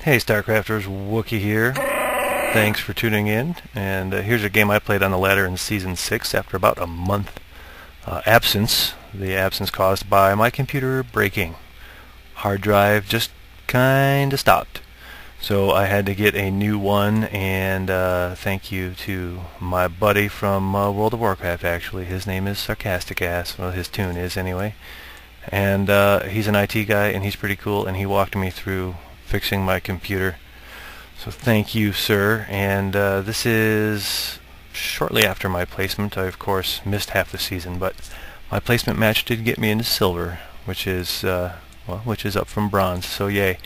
Hey Starcrafters, Wookie here. Thanks for tuning in. And here's a game I played on the ladder in Season 6 after about a month absence. The absence caused by my computer breaking. Hard drive just kinda stopped. So I had to get a new one, and thank you to my buddy from World of Warcraft, actually. His name is Sarcastic Ass. Well, his tune is anyway. And he's an IT guy, and he's pretty cool, and he walked me through fixing my computer. So thank you, sir. And this is shortly after my placement. I, of course, missed half the season, but my placement match did get me into silver, which is up from bronze, so yay.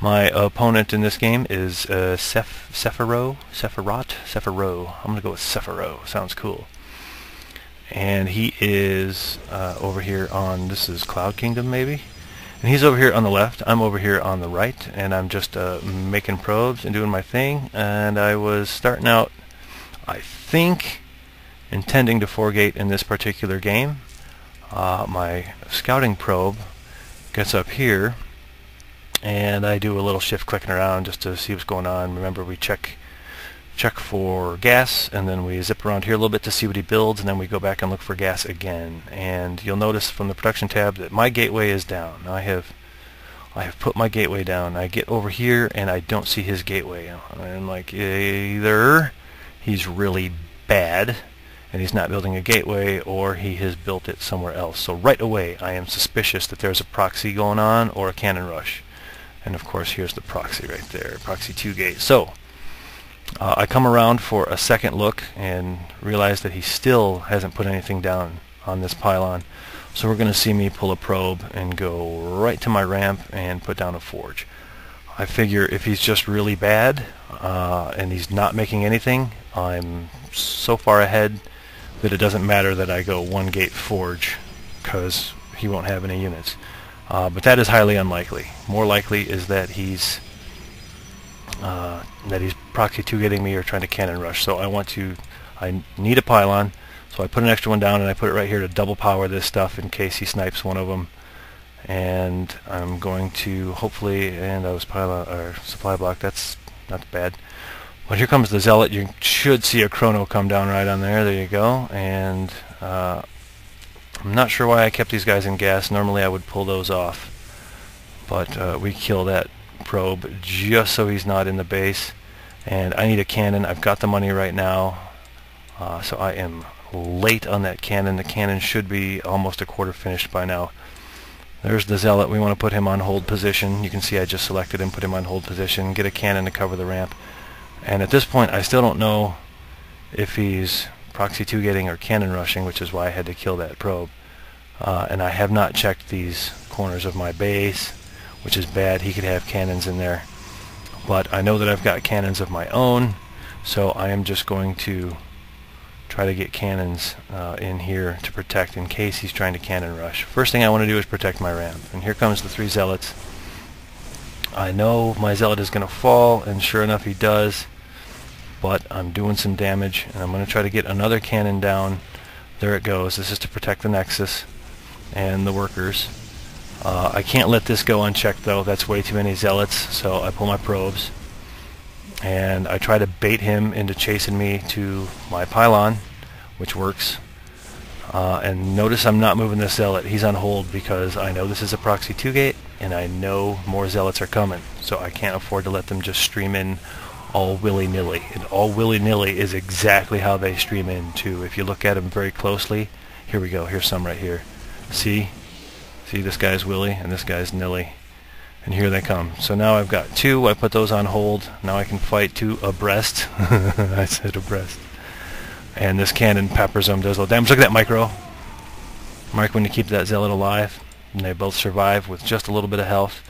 My opponent in this game is Sephiroth. I'm going to go with Sephiroth. Sounds cool. And he is over here on, this is Cloud Kingdom maybe? And he's over here on the left, I'm over here on the right, and I'm just making probes and doing my thing. And I was starting out, I think, intending to 4-gate in this particular game. My scouting probe gets up here, and I do a little shift clicking around just to see what's going on. Remember, we check for gas, and then we zip around here a little bit to see what he builds, and then we go back and look for gas again. And you'll notice from the production tab that my gateway is down. Now I have put my gateway down. I get over here and I don't see his gateway. I'm like, either he's really bad and he's not building a gateway, or he has built it somewhere else. So right away I am suspicious that there's a proxy going on or a cannon rush. And of course here's the proxy right there, proxy 2-gate. So I come around for a second look and realize that he still hasn't put anything down on this pylon. So we're going to see me pull a probe and go right to my ramp and put down a forge. I figure if he's just really bad and he's not making anything, I'm so far ahead that it doesn't matter that I go 1-gate forge, because he won't have any units. But that is highly unlikely. More likely is that he's proxy 2-gating me or trying to cannon rush. So I need a pylon, so I put an extra one down and I put it right here to double power this stuff in case he snipes one of them. And I'm going to hopefully, and that was pylon or supply block. That's not bad. But here comes the zealot. You should see a chrono come down right on there. There you go. And I'm not sure why I kept these guys in gas. Normally I would pull those off, but we kill that probe just so he's not in the base. And I need a cannon. I've got the money right now, so I am late on that cannon. The cannon should be almost a quarter finished by now. There's the zealot. We want to put him on hold position. You can see I just selected him, put him on hold position, get a cannon to cover the ramp. And at this point I still don't know if he's proxy 2-gating or cannon rushing, which is why I had to kill that probe. And I have not checked these corners of my base, which is bad. He could have cannons in there. But I know that I've got cannons of my own, so I am just going to try to get cannons in here to protect in case he's trying to cannon rush. First thing I want to do is protect my ramp. And here comes the 3 zealots. I know my zealot is going to fall, and sure enough he does. But I'm doing some damage, and I'm going to try to get another cannon down. There it goes. This is to protect the Nexus and the workers. I can't let this go unchecked though. That's way too many zealots, so I pull my probes and I try to bait him into chasing me to my pylon, which works. And notice I'm not moving this zealot. He's on hold because I know this is a proxy 2-gate and I know more zealots are coming, so I can't afford to let them just stream in all willy-nilly. And all willy-nilly is exactly how they stream in too. If you look at them very closely, here we go, here's some right here. See, this guy's willy and this guy's nilly, and here they come. So now I've got 2. I put those on hold. Now I can fight 2 abreast. I said abreast. And this cannon peppers them, does a little damage. Look at that micro. When you keep that zealot alive, and they both survive with just a little bit of health.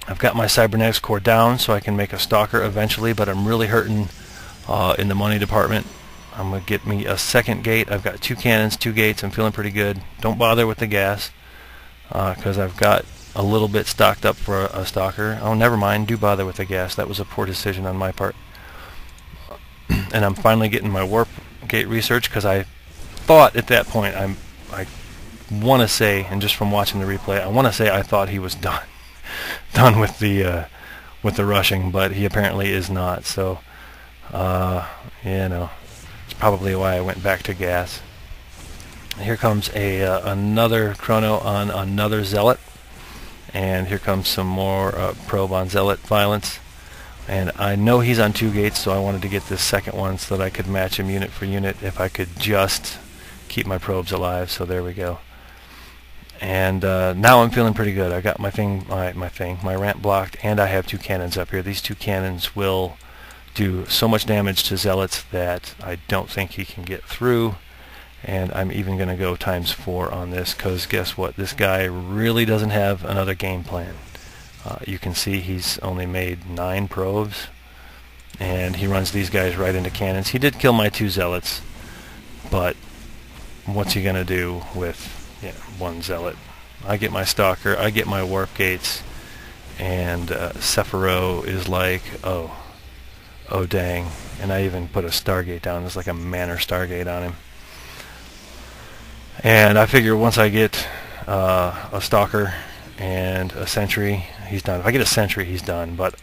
I've got my cybernetics core down so I can make a stalker eventually, but I'm really hurting in the money department. I'm going to get me a 2nd gate. I've got 2 cannons, 2 gates. I'm feeling pretty good. Don't bother with the gas, because I've got a little bit stocked up for a stalker. Oh, never mind. Do bother with the gas. That was a poor decision on my part. And I'm finally getting my warp gate research, because I thought at that point, I want to say, and just from watching the replay, I want to say I thought he was done with the with the rushing, but he apparently is not. So, you know, it's probably why I went back to gas. Here comes another chrono on another zealot, and here comes some more probe on zealot violence. And I know he's on 2 gates, so I wanted to get this second one so that I could match him unit for unit if I could just keep my probes alive. So there we go. And now I'm feeling pretty good. I got my ramp blocked, and I have 2 cannons up here. These 2 cannons will do so much damage to zealots that I don't think he can get through. And I'm even going to go ×4 on this, because guess what? This guy really doesn't have another game plan. You can see he's only made 9 probes, and he runs these guys right into cannons. He did kill my 2 zealots, but what's he going to do with 1 zealot? I get my stalker, I get my warp gates, and Sephiroth is like, oh dang. And I even put a Stargate down. There's like a Manor Stargate on him. And I figure once I get a Stalker and a Sentry, he's done. If I get a Sentry, he's done. But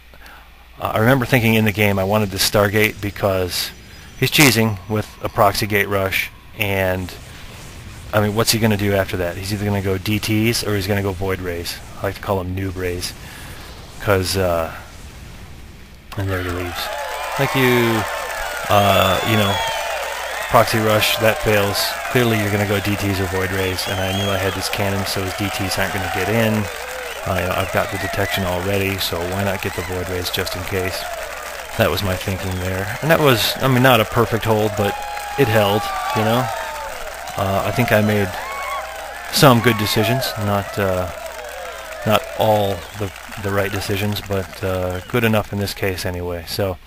I remember thinking in the game I wanted the Stargate because he's cheesing with a proxy gate rush, and I mean, what's he going to do after that? He's either going to go DTs or he's going to go Void Rays. I like to call them Noob Rays, because and there he leaves. Thank you. You know, proxy rush, that fails. Clearly you're going to go DTs or Void Rays, and I knew I had this cannon, so his DTs aren't going to get in. You know, I've got the detection already, so why not get the Void Rays just in case? That was my thinking there. And that was, I mean, not a perfect hold, but it held, you know. I think I made some good decisions, not all the right decisions, but good enough in this case anyway. So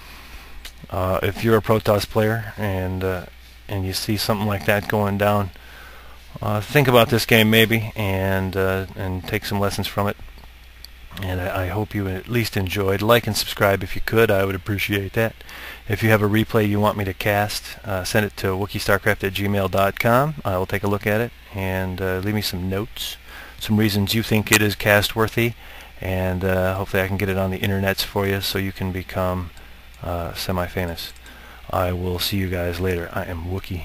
if you're a Protoss player and you see something like that going down, think about this game maybe, and take some lessons from it. And I hope you at least enjoyed. Like and subscribe if you could. I would appreciate that. If you have a replay you want me to cast, send it to wookiestarcraft@gmail.com. I will take a look at it and leave me some notes, some reasons you think it is cast worthy, and hopefully I can get it on the internets for you so you can become semi-famous. I will see you guys later. I am Wookie.